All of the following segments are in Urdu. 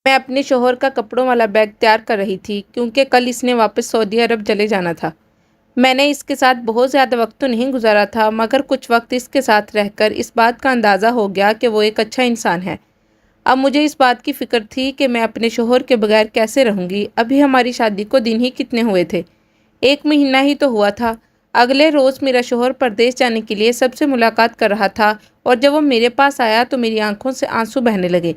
میں اپنے شوہر کا کپڑوں والا بیگ تیار کر رہی تھی کیونکہ کل اس نے واپس سعودی عرب چلے جانا تھا۔ میں نے اس کے ساتھ بہت زیادہ وقت تو نہیں گزارا تھا، مگر کچھ وقت اس کے ساتھ رہ کر اس بات کا اندازہ ہو گیا کہ وہ ایک اچھا انسان ہے۔ اب مجھے اس بات کی فکر تھی کہ میں اپنے شوہر کے بغیر کیسے رہوں گی۔ ابھی ہماری شادی کو دن ہی کتنے ہوئے تھے، 1 مہینہ ہی تو ہوا تھا۔ اگلے روز میرا شوہر پردیس جانے کے لیے سب سے ملاقات کر رہا تھا، اور جب وہ میرے پاس آیا تو میری آنکھوں سے آنسو بہنے لگے۔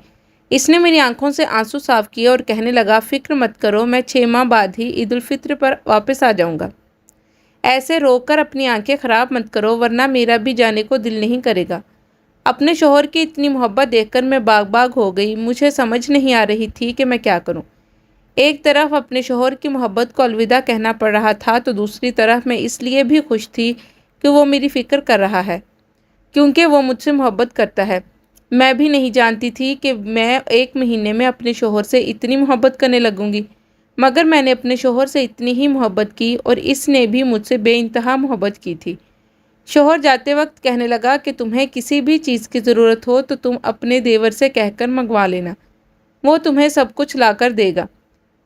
اس نے میری آنکھوں سے آنسو صاف کیے اور کہنے لگا، فکر مت کرو، میں 6 ماہ بعد ہی عید الفطر پر واپس آ جاؤں گا۔ ایسے رو کر اپنی آنکھیں خراب مت کرو، ورنہ میرا بھی جانے کو دل نہیں کرے گا۔ اپنے شوہر کی اتنی محبت دیکھ کر میں باغ باغ ہو گئی۔ مجھے سمجھ نہیں آ رہی تھی کہ میں کیا کروں۔ ایک طرف اپنے شوہر کی محبت کو الوداع کہنا پڑ رہا تھا، تو دوسری طرف میں اس لیے بھی خوش تھی کہ وہ میری فکر کر رہا ہے، کیونکہ وہ مجھ سے محبت کرتا ہے۔ میں بھی نہیں جانتی تھی کہ میں 1 مہینے میں اپنے شوہر سے اتنی محبت کرنے لگوں گی، مگر میں نے اپنے شوہر سے اتنی ہی محبت کی، اور اس نے بھی مجھ سے بے انتہا محبت کی تھی۔ شوہر جاتے وقت کہنے لگا کہ تمہیں کسی بھی چیز کی ضرورت ہو تو تم اپنے دیور سے کہہ کر منگوا لینا، وہ تمہیں سب کچھ لا کر دے گا۔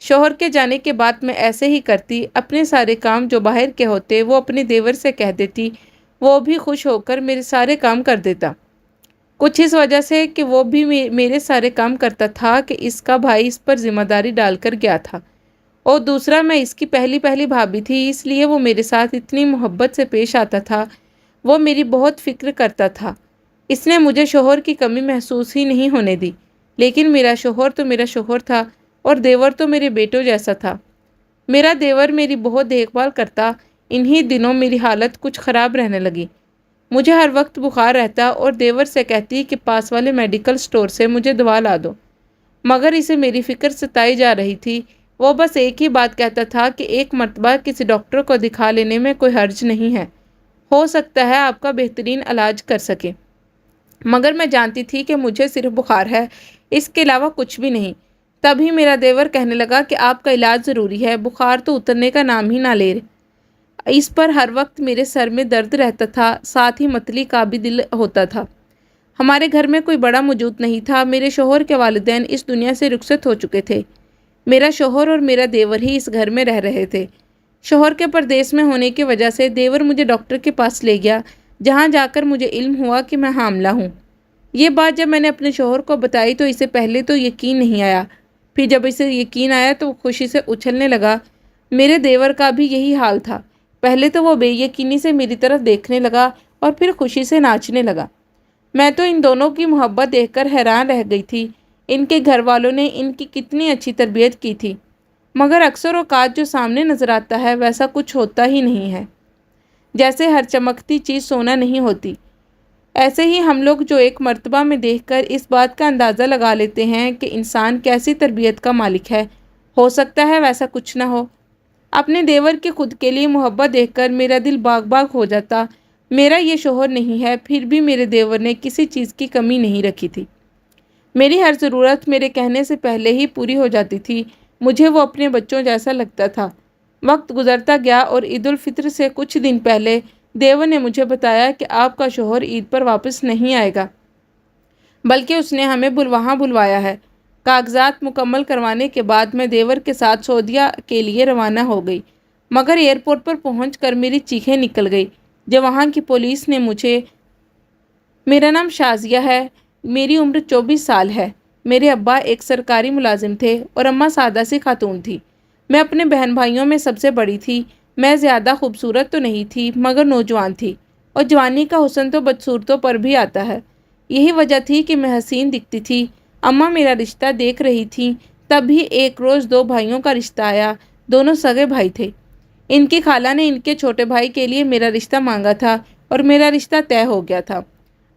شوہر کے جانے کے بعد میں ایسے ہی کرتی، اپنے سارے کام جو باہر کے ہوتے وہ اپنے دیور سے کہہ دیتی، وہ بھی خوش ہو کر میرے سارے کام کر دیتا۔ کچھ اس وجہ سے کہ وہ بھی میرے سارے کام کرتا تھا کہ اس کا بھائی اس پر ذمہ داری ڈال کر گیا تھا، اور دوسرا میں اس کی پہلی بھابھی تھی، اس لیے وہ میرے ساتھ اتنی محبت سے پیش آتا تھا۔ وہ میری بہت فکر کرتا تھا۔ اس نے مجھے شوہر کی کمی محسوس ہی نہیں ہونے دی، لیکن میرا شوہر تو میرا شوہر تھا، اور دیور تو میرے بیٹوں جیسا تھا۔ میرا دیور میری بہت دیکھ بھال کرتا۔ انہی دنوں میری حالت کچھ خراب رہنے لگی۔ مجھے ہر وقت بخار رہتا، اور دیور سے کہتی کہ پاس والے میڈیکل سٹور سے مجھے دوا لا دو، مگر اسے میری فکر ستائی جا رہی تھی۔ وہ بس ایک ہی بات کہتا تھا کہ ایک مرتبہ کسی ڈاکٹر کو دکھا لینے میں کوئی حرج نہیں ہے، ہو سکتا ہے آپ کا بہترین علاج کر سکے۔ مگر میں جانتی تھی کہ مجھے صرف بخار ہے، اس کے علاوہ کچھ بھی نہیں۔ تبھی میرا دیور کہنے لگا کہ آپ کا علاج ضروری ہے، بخار تو اترنے کا نام ہی نہ لے۔ اس پر ہر وقت میرے سر میں درد رہتا تھا، ساتھ ہی متلی کا بھی دل ہوتا تھا۔ ہمارے گھر میں کوئی بڑا موجود نہیں تھا۔ میرے شوہر کے والدین اس دنیا سے رخصت ہو چکے تھے۔ میرا شوہر اور میرا دیور ہی اس گھر میں رہ رہے تھے۔ شوہر کے پردیس میں ہونے کی وجہ سے دیور مجھے ڈاکٹر کے پاس لے گیا، جہاں جا کر مجھے علم ہوا کہ میں حاملہ ہوں۔ یہ بات جب میں نے اپنے شوہر کو بتائی تو اسے پہلے تو یقین نہیں آیا، پھر جب اسے یقین آیا تو وہ خوشی سے اچھلنے لگا۔ میرے دیور کا بھی یہی حال تھا۔ پہلے تو وہ بے یقینی سے میری طرف دیکھنے لگا، اور پھر خوشی سے ناچنے لگا۔ میں تو ان دونوں کی محبت دیکھ کر حیران رہ گئی تھی۔ ان کے گھر والوں نے ان کی کتنی اچھی تربیت کی تھی، مگر اکثر اوقات جو سامنے نظر آتا ہے ویسا کچھ ہوتا ہی نہیں ہے۔ جیسے ہر چمکتی چیز سونا نہیں ہوتی، ایسے ہی ہم لوگ جو ایک مرتبہ میں دیکھ کر اس بات کا اندازہ لگا لیتے ہیں کہ انسان کیسی تربیت کا مالک ہے، ہو سکتا ہے ویسا کچھ نہ ہو۔ اپنے دیور کی خود کے لیے محبت دیکھ کر میرا دل باغ باغ ہو جاتا۔ میرا یہ شوہر نہیں ہے، پھر بھی میرے دیور نے کسی چیز کی کمی نہیں رکھی تھی۔ میری ہر ضرورت میرے کہنے سے پہلے ہی پوری ہو جاتی تھی۔ مجھے وہ اپنے بچوں جیسا لگتا تھا۔ وقت گزرتا گیا، اور عید الفطر سے کچھ دن پہلے دیور نے مجھے بتایا کہ آپ کا شوہر عید پر واپس نہیں آئے گا، بلکہ اس نے ہمیں وہاں بلوایا ہے۔ کاغذات مکمل کروانے کے بعد میں دیور کے ساتھ سعودیہ کے لیے روانہ ہو گئی، مگر ایئرپورٹ پر پہنچ کر میری چیخیں نکل گئی جب وہاں کی پولیس نے مجھے، میرا نام شازیہ ہے، میری عمر 24 سال ہے، میرے ابا ایک سرکاری ملازم تھے اور اماں سادہ سی خاتون تھی۔ میں اپنے بہن بھائیوں میں سب سے بڑی تھی۔ میں زیادہ خوبصورت تو نہیں تھی، مگر نوجوان تھی، اور جوانی کا حسن تو بدصورتوں پر بھی آتا ہے۔ یہی وجہ تھی کہ میں حسین دکھتی تھی۔ اماں میرا رشتہ دیکھ رہی تھیں، تبھی ایک روز 2 بھائیوں کا رشتہ آیا۔ دونوں سگے بھائی تھے۔ ان کی خالہ نے ان کے چھوٹے بھائی کے لیے میرا رشتہ مانگا تھا، اور میرا رشتہ طے ہو گیا تھا۔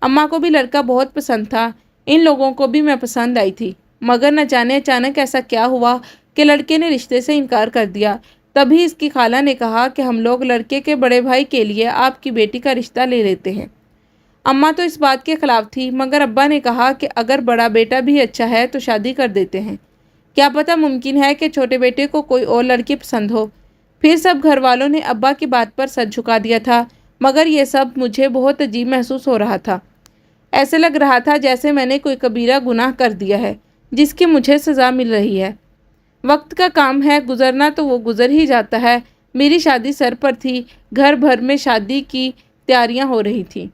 اماں کو بھی لڑکا بہت پسند تھا۔ ان لوگوں کو بھی میں پسند آئی تھی، مگر نہ جانے اچانک ایسا کیا ہوا کہ لڑکے نے رشتے سے انکار کر دیا۔ تبھی اس کی خالہ نے کہا کہ ہم لوگ لڑکے کے بڑے بھائی کے لیے آپ کی بیٹی کا رشتہ لے لیتے ہیں۔ اماں تو اس بات کے خلاف تھی، مگر ابا نے کہا کہ اگر بڑا بیٹا بھی اچھا ہے تو شادی کر دیتے ہیں، کیا پتہ ممکن ہے کہ چھوٹے بیٹے کو کوئی اور لڑکی پسند ہو۔ پھر سب گھر والوں نے ابا کی بات پر سر جھکا دیا تھا، مگر یہ سب مجھے بہت عجیب محسوس ہو رہا تھا۔ ایسے لگ رہا تھا جیسے میں نے کوئی کبیرہ گناہ کر دیا ہے، جس کی مجھے سزا مل رہی ہے۔ وقت کا کام ہے، گزرنا تو وہ گزر ہی جاتا ہے۔ میری شادی سر پر تھی، گھر بھر میں شادی کی تیاریاں ہو رہی تھیں۔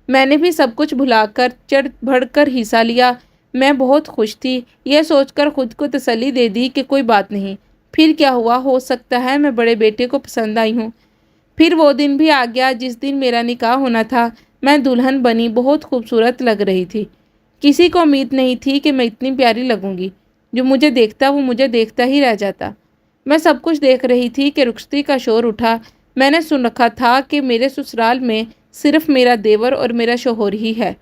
میں نے بھی سب کچھ بھلا کر چڑھ بڑھ کر حصہ لیا۔ میں بہت خوش تھی، یہ سوچ کر خود کو تسلی دے دی کہ کوئی بات نہیں، پھر کیا ہوا، ہو سکتا ہے میں بڑے بیٹے کو پسند آئی ہوں۔ پھر وہ دن بھی آ گیا جس دن میرا نکاح ہونا تھا۔ میں دلہن بنی، بہت خوبصورت لگ رہی تھی۔ کسی کو امید نہیں تھی کہ میں اتنی پیاری لگوں گی۔ جو مجھے دیکھتا وہ مجھے دیکھتا ہی رہ جاتا۔ میں سب کچھ دیکھ رہی تھی کہ رخصتی کا شور اٹھا۔ میں نے سن رکھا تھا کہ میرے سسرال میں صرف میرا دیور اور میرا شوہر ہی ہے۔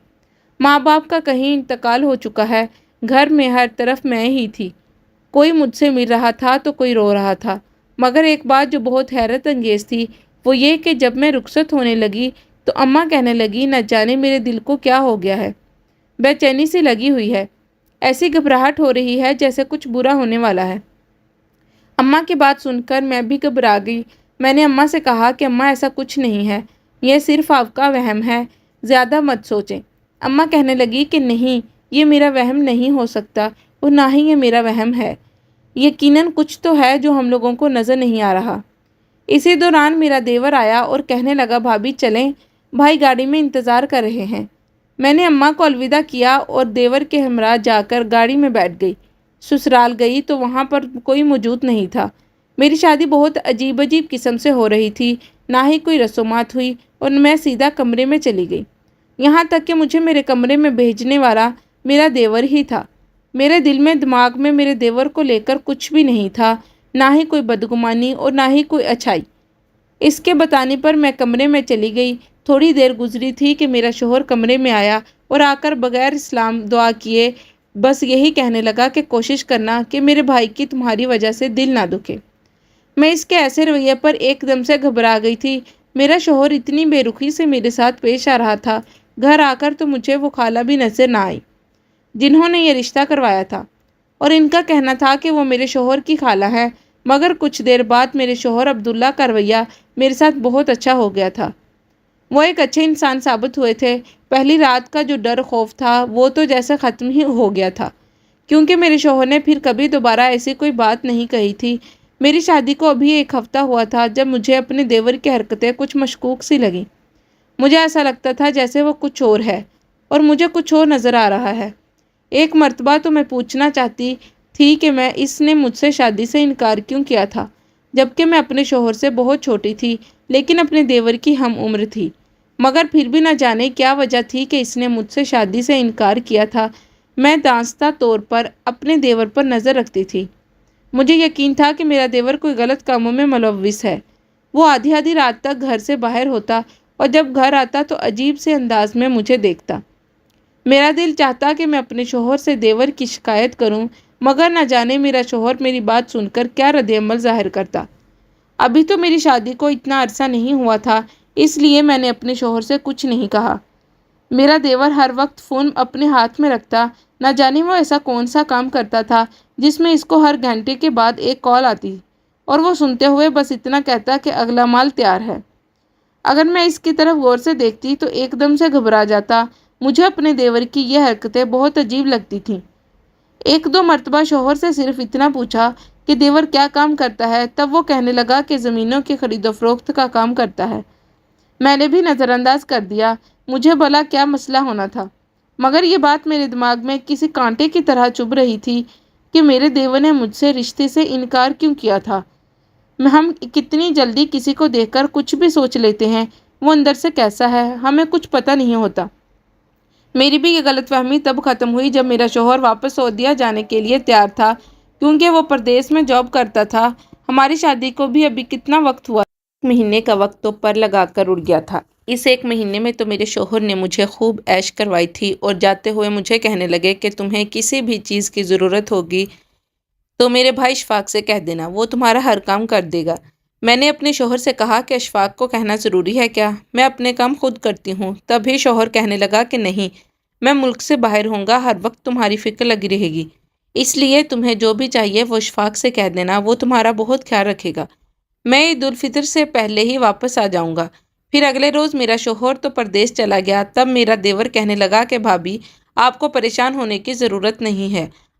ماں باپ کا کہیں انتقال ہو چکا ہے۔ گھر میں ہر طرف میں ہی تھی۔ کوئی مجھ سے مل رہا تھا تو کوئی رو رہا تھا۔ مگر ایک بات جو بہت حیرت انگیز تھی وہ یہ کہ جب میں رخصت ہونے لگی تو اماں کہنے لگی، نہ جانے میرے دل کو کیا ہو گیا ہے، بے چینی سی لگی ہوئی ہے، ایسی گھبراہٹ ہو رہی ہے جیسے کچھ برا ہونے والا ہے۔ اماں کی بات سن کر میں بھی گھبرا گئی۔ میں نے اماں سے کہا کہ اماں ایسا کچھ نہیں ہے، یہ صرف آپ کا وہم ہے، زیادہ مت سوچیں۔ اماں کہنے لگی کہ نہیں، یہ میرا وہم نہیں ہو سکتا اور نہ ہی یہ میرا وہم ہے، یقیناً کچھ تو ہے جو ہم لوگوں کو نظر نہیں آ رہا۔ اسی دوران میرا دیور آیا اور کہنے لگا، بھابھی چلیں، بھائی گاڑی میں انتظار کر رہے ہیں۔ میں نے اماں کو الوداع کیا اور دیور کے ہمراہ جا کر گاڑی میں بیٹھ گئی۔ سسرال گئی تو وہاں پر کوئی موجود نہیں تھا۔ میری شادی بہت عجیب قسم سے ہو رہی تھی، نہ ہی کوئی رسومات ہوئی اور میں سیدھا کمرے میں چلی گئی، یہاں تک کہ مجھے میرے کمرے میں بھیجنے والا میرا دیور ہی تھا۔ میرے دل میں دماغ میں میرے دیور کو لے کر کچھ بھی نہیں تھا، نہ ہی کوئی بدگمانی اور نہ ہی کوئی اچھائی۔ اس کے بتانے پر میں کمرے میں چلی گئی۔ تھوڑی دیر گزری تھی کہ میرا شوہر کمرے میں آیا اور آ کر بغیر سلام دعا کیے بس یہی کہنے لگا کہ کوشش کرنا کہ میرے بھائی کی تمہاری وجہ سے دل نہ دکھے۔ میں اس کے ایسے رویے پر ایک دم سے گھبرا گئی تھی۔ میرا شوہر اتنی بے رخی سے میرے ساتھ پیش آ رہا تھا، گھر آ کر تو مجھے وہ خالہ بھی نظر نہ آئی جنہوں نے یہ رشتہ کروایا تھا، اور ان کا کہنا تھا کہ وہ میرے شوہر کی خالہ ہے۔ مگر کچھ دیر بعد میرے شوہر عبداللہ کا رویہ میرے ساتھ بہت اچھا ہو گیا تھا۔ وہ ایک اچھے انسان ثابت ہوئے تھے۔ پہلی رات کا جو ڈر خوف تھا وہ تو جیسے ختم ہی ہو گیا تھا، کیونکہ میرے شوہر نے پھر کبھی دوبارہ ایسی کوئی بات نہیں کہی تھی۔ میری شادی کو ابھی ایک ہفتہ ہوا تھا جب مجھے اپنے دیور کی حرکتیں کچھ مشکوک سی لگیں۔ مجھے ایسا لگتا تھا جیسے وہ کچھ اور ہے اور مجھے کچھ اور نظر آ رہا ہے۔ ایک مرتبہ تو میں پوچھنا چاہتی تھی کہ اس نے مجھ سے شادی سے انکار کیوں کیا تھا، جبکہ میں اپنے شوہر سے بہت چھوٹی تھی لیکن اپنے دیور کی ہم عمر تھی۔ مگر پھر بھی نہ جانے کیا وجہ تھی کہ اس نے مجھ سے شادی سے انکار کیا تھا۔ میں دانستہ طور پر اپنے دیور پر نظر رکھتی تھی۔ مجھے یقین تھا کہ میرا دیور کوئی غلط کاموں میں ملوث ہے۔ وہ آدھی آدھی رات تک گھر سے باہر ہوتا اور جب گھر آتا تو عجیب سے انداز میں مجھے دیکھتا۔ میرا دل چاہتا کہ میں اپنے شوہر سے دیور کی شکایت کروں، مگر نہ جانے میرا شوہر میری بات سن کر کیا رد عمل ظاہر کرتا۔ ابھی تو میری شادی کو اتنا عرصہ نہیں ہوا تھا، اس لیے میں نے اپنے شوہر سے کچھ نہیں کہا۔ میرا دیور ہر وقت فون اپنے ہاتھ میں رکھتا، نہ جانے وہ ایسا کون سا کام کرتا تھا جس میں اس کو ہر گھنٹے کے بعد ایک کال آتی اور وہ سنتے ہوئے بس اتنا کہتا کہ اگلا مال تیار ہے۔ اگر میں اس کی طرف غور سے دیکھتی تو ایک دم سے گھبرا جاتا۔ مجھے اپنے دیور کی یہ حرکتیں بہت عجیب لگتی تھیں۔ ایک دو مرتبہ شوہر سے صرف اتنا پوچھا کہ دیور کیا کام کرتا ہے، تب وہ کہنے لگا کہ زمینوں کی خرید و فروخت کا کام کرتا ہے۔ میں نے بھی نظر انداز کر دیا، مجھے بھلا کیا مسئلہ ہونا تھا، مگر یہ بات میرے دماغ میں کسی کانٹے کی طرح چبھ رہی تھی کہ میرے دیور نے مجھ سے رشتے سے انکار کیوں کیا تھا۔ ہم کتنی جلدی کسی کو دیکھ کر کچھ بھی سوچ لیتے ہیں، وہ اندر سے کیسا ہے ہمیں کچھ پتہ نہیں ہوتا۔ میری بھی یہ غلط فہمی تب ختم ہوئی جب میرا شوہر واپس سعودیہ جانے کے لیے تیار تھا، کیونکہ وہ پردیس میں جاب کرتا تھا۔ ہماری شادی کو بھی ابھی کتنا وقت ہوا، 1 مہینے کا وقت تو پر لگا کر اڑ گیا تھا۔ اس 1 مہینے میں تو میرے شوہر نے مجھے خوب عیش کروائی تھی اور جاتے ہوئے مجھے کہنے لگے کہ تمہیں کسی بھی چیز کی ضرورت ہوگی تو میرے بھائی اشفاق سے کہہ دینا، وہ تمہارا ہر کام کر دے گا۔ میں نے اپنے شوہر سے کہا کہ اشفاق کو کہنا ضروری ہے کیا، میں اپنے کام خود کرتی ہوں۔ تبھی شوہر کہنے لگا کہ نہیں، میں ملک سے باہر ہوں گا، ہر وقت تمہاری فکر لگی رہے گی، اس لیے تمہیں جو بھی چاہیے وہ اشفاق سے کہہ دینا، وہ تمہارا بہت خیال رکھے گا۔ میں عید الفطر سے پہلے ہی واپس آ جاؤں گا۔ پھر اگلے روز میرا شوہر تو پردیس چلا گیا۔ تب میرا دیور کہنے لگا کہ بھابھی، آپ کو پریشان ہونے کی ضرورت نہیں ہے،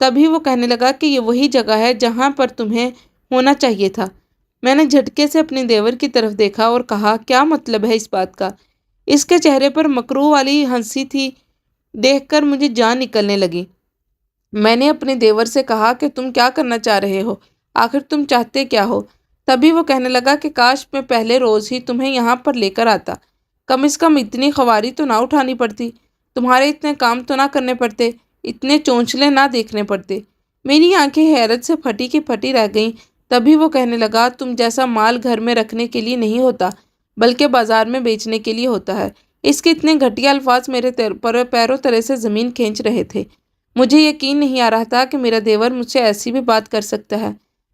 تبھی وہ کہنے لگا کہ یہ وہی جگہ ہے جہاں پر تمہیں ہونا چاہیے تھا۔ میں نے جھٹکے سے اپنے دیور کی طرف دیکھا اور کہا، کیا مطلب ہے اس بات کا؟ اس کے چہرے پر مکروہ والی ہنسی تھی۔ دیکھ کر مجھے جان نکلنے لگی۔ میں نے اپنے دیور سے کہا کہ تم کیا کرنا چاہ رہے ہو؟ آخر تم چاہتے کیا ہو؟ تبھی وہ کہنے لگا کہ کاش میں پہلے روز ہی تمہیں یہاں پر لے کر آتا، کم از کم اتنی خواری تو نہ اٹھانی پڑتی، تمہارے اتنے کام تو نہ کرنے پڑتے، اتنے چونچلے نہ دیکھنے پڑتے۔ میری آنکھیں حیرت سے پھٹی کی پھٹی رہ گئیں۔ تبھی وہ کہنے لگا، تم جیسا مال گھر میں رکھنے کے لیے نہیں ہوتا بلکہ بازار میں بیچنے کے لیے ہوتا ہے۔ اس کے اتنے گھٹیا الفاظ میرے پیروں تلے سے زمین کھینچ رہے تھے۔ مجھے یقین نہیں آ رہا تھا کہ میرا دیور مجھ سے ایسی بھی بات کر سکتا ہے۔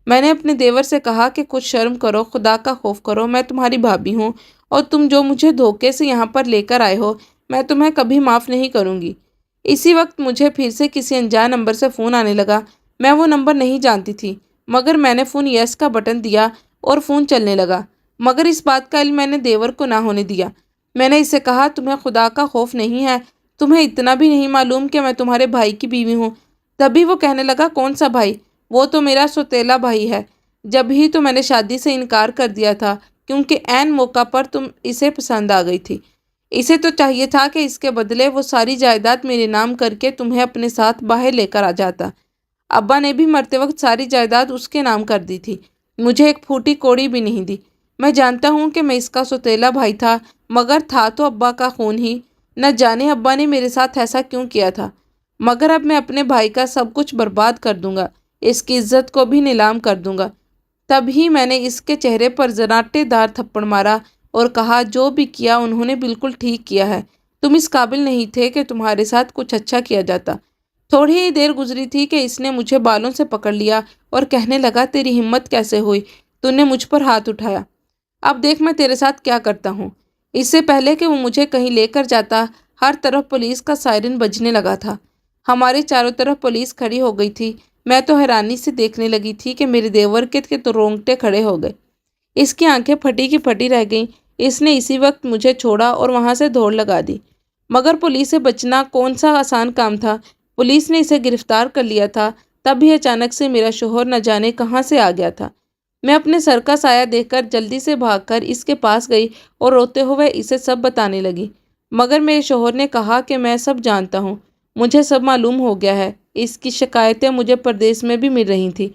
میں نے اپنے دیور سے کہا کہ کچھ شرم کرو، خدا کا خوف کرو، میں تمہاری بھابھی ہوں، اور تم جو مجھے دھوکے سے یہاں پر لے کر آئے ہو، میں تمہیں کبھی معاف نہیں کروں گی۔ اسی وقت مجھے پھر سے کسی انجان نمبر سے فون آنے لگا۔ میں وہ نمبر نہیں جانتی تھی، مگر میں نے فون یس کا بٹن دیا اور فون چلنے لگا۔ مگر اس بات کا علم میں نے دیور کو نہ ہونے دیا۔ میں نے اسے کہا، تمہیں خدا کا خوف نہیں ہے؟ تمہیں اتنا بھی نہیں معلوم کہ میں تمہارے بھائی کی بیوی ہوں؟ تبھی وہ کہنے لگا، کون سا بھائی؟ وہ تو میرا سوتیلا بھائی ہے۔ جب ہی تو میں نے شادی سے انکار کر دیا تھا کیونکہ عین موقع پر تم اسے پسند آ گئی تھی۔ اسے تو چاہیے تھا کہ اس کے بدلے وہ ساری جائیداد میرے نام کر کے تمہیں اپنے ساتھ باہر لے کر آ جاتا۔ ابا نے بھی مرتے وقت ساری جائیداد اس کے نام کر دی تھی، مجھے ایک پھوٹی کوڑی بھی نہیں دی۔ میں جانتا ہوں کہ میں اس کا سوتیلا بھائی تھا، مگر تھا تو ابا کا خون ہی۔ نہ جانے ابا نے میرے ساتھ ایسا کیوں کیا تھا، مگر اب میں اپنے بھائی کا سب کچھ برباد کر دوں گا، اس کی عزت کو بھی نیلام کر دوں گا۔ تب ہی میں نے اس کے چہرے پر زناٹے دار تھپڑ مارا اور کہا، جو بھی کیا انہوں نے بالکل ٹھیک کیا ہے، تم اس قابل نہیں تھے کہ تمہارے ساتھ کچھ اچھا کیا جاتا۔ تھوڑی ہی دیر گزری تھی کہ اس نے مجھے بالوں سے پکڑ لیا اور کہنے لگا، تیری ہمت کیسے ہوئی؟ تو نے مجھ پر ہاتھ اٹھایا؟ اب دیکھ میں تیرے ساتھ کیا کرتا ہوں۔ اس سے پہلے کہ وہ مجھے کہیں لے کر جاتا، ہر طرف پولیس کا سائرن بجنے لگا تھا۔ ہمارے چاروں طرف پولیس کھڑی ہو گئی تھی۔ میں تو حیرانی سے دیکھنے لگی تھی کہ میرے دیور کے تو رونگٹے کھڑے ہو گئے۔ اس کی آنکھیں پھٹی کی پھٹی رہ گئیں۔ اس نے اسی وقت مجھے چھوڑا اور وہاں سے دوڑ لگا دی۔ مگر پولیس سے بچنا کون سا آسان کام تھا۔ پولیس نے اسے گرفتار کر لیا تھا۔ تب ہی اچانک سے میرا شوہر نہ جانے کہاں سے آ گیا تھا۔ میں اپنے سر کا سایہ دیکھ کر جلدی سے بھاگ کر اس کے پاس گئی اور روتے ہوئے اسے سب بتانے لگی۔ مگر میرے شوہر نے کہا کہ میں سب جانتا ہوں، مجھے سب معلوم ہو گیا ہے۔ اس کی شکایتیں مجھے پردیس میں بھی مل رہی تھیں۔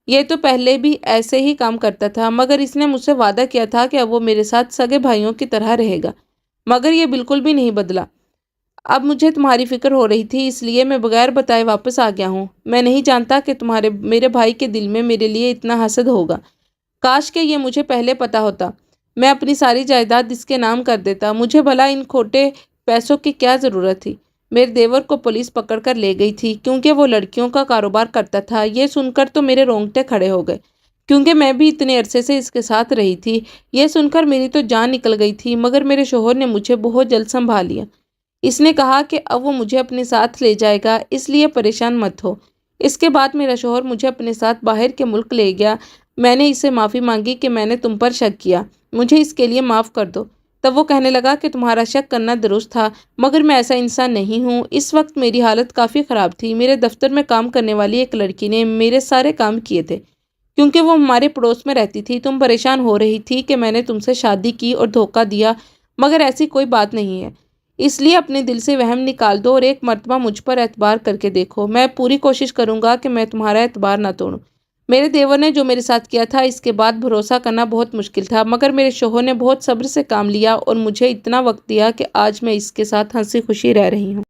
یہ تو پہلے بھی ایسے ہی کام کرتا تھا، مگر اس نے مجھ سے وعدہ کیا تھا کہ اب وہ میرے ساتھ سگے بھائیوں کی طرح رہے گا، مگر یہ بالکل بھی نہیں بدلا۔ اب مجھے تمہاری فکر ہو رہی تھی، اس لیے میں بغیر بتائے واپس آ گیا ہوں۔ میں نہیں جانتا کہ میرے بھائی کے دل میں میرے لیے اتنا حسد ہوگا۔ کاش کہ یہ مجھے پہلے پتا ہوتا، میں اپنی ساری جائیداد اس کے نام کر دیتا۔ مجھے بھلا ان کھوٹے پیسوں کی کیا ضرورت تھی؟ میرے دیور کو پولیس پکڑ کر لے گئی تھی کیونکہ وہ لڑکیوں کا کاروبار کرتا تھا۔ یہ سن کر تو میرے رونگٹے کھڑے ہو گئے، کیونکہ میں بھی اتنے عرصے سے اس کے ساتھ رہی تھی۔ یہ سن کر میری تو جان نکل گئی تھی، مگر میرے شوہر نے مجھے بہت جلد سنبھال لیا۔ اس نے کہا کہ اب وہ مجھے اپنے ساتھ لے جائے گا، اس لیے پریشان مت ہو۔ اس کے بعد میرا شوہر مجھے اپنے ساتھ باہر کے ملک لے گیا۔ میں نے اس سے معافی مانگی کہ میں نے تم پر شک کیا، مجھے اس کے لیے معاف کر دو۔ تب وہ کہنے لگا کہ تمہارا شک کرنا درست تھا، مگر میں ایسا انسان نہیں ہوں۔ اس وقت میری حالت کافی خراب تھی۔ میرے دفتر میں کام کرنے والی ایک لڑکی نے میرے سارے کام کیے تھے، کیونکہ وہ ہمارے پڑوس میں رہتی تھی۔ تم پریشان ہو رہی تھی کہ میں نے تم سے شادی کی اور دھوکہ دیا، مگر ایسی کوئی بات نہیں ہے۔ اس لیے اپنے دل سے وہم نکال دو اور ایک مرتبہ مجھ پر اعتبار کر کے دیکھو۔ میں پوری کوشش کروں گا کہ میں تمہارا اعتبار نہ توڑوں۔ میرے دیور نے جو میرے ساتھ کیا تھا، اس کے بعد بھروسہ کرنا بہت مشکل تھا، مگر میرے شوہر نے بہت صبر سے کام لیا اور مجھے اتنا وقت دیا کہ آج میں اس کے ساتھ ہنسی خوشی رہ رہی ہوں۔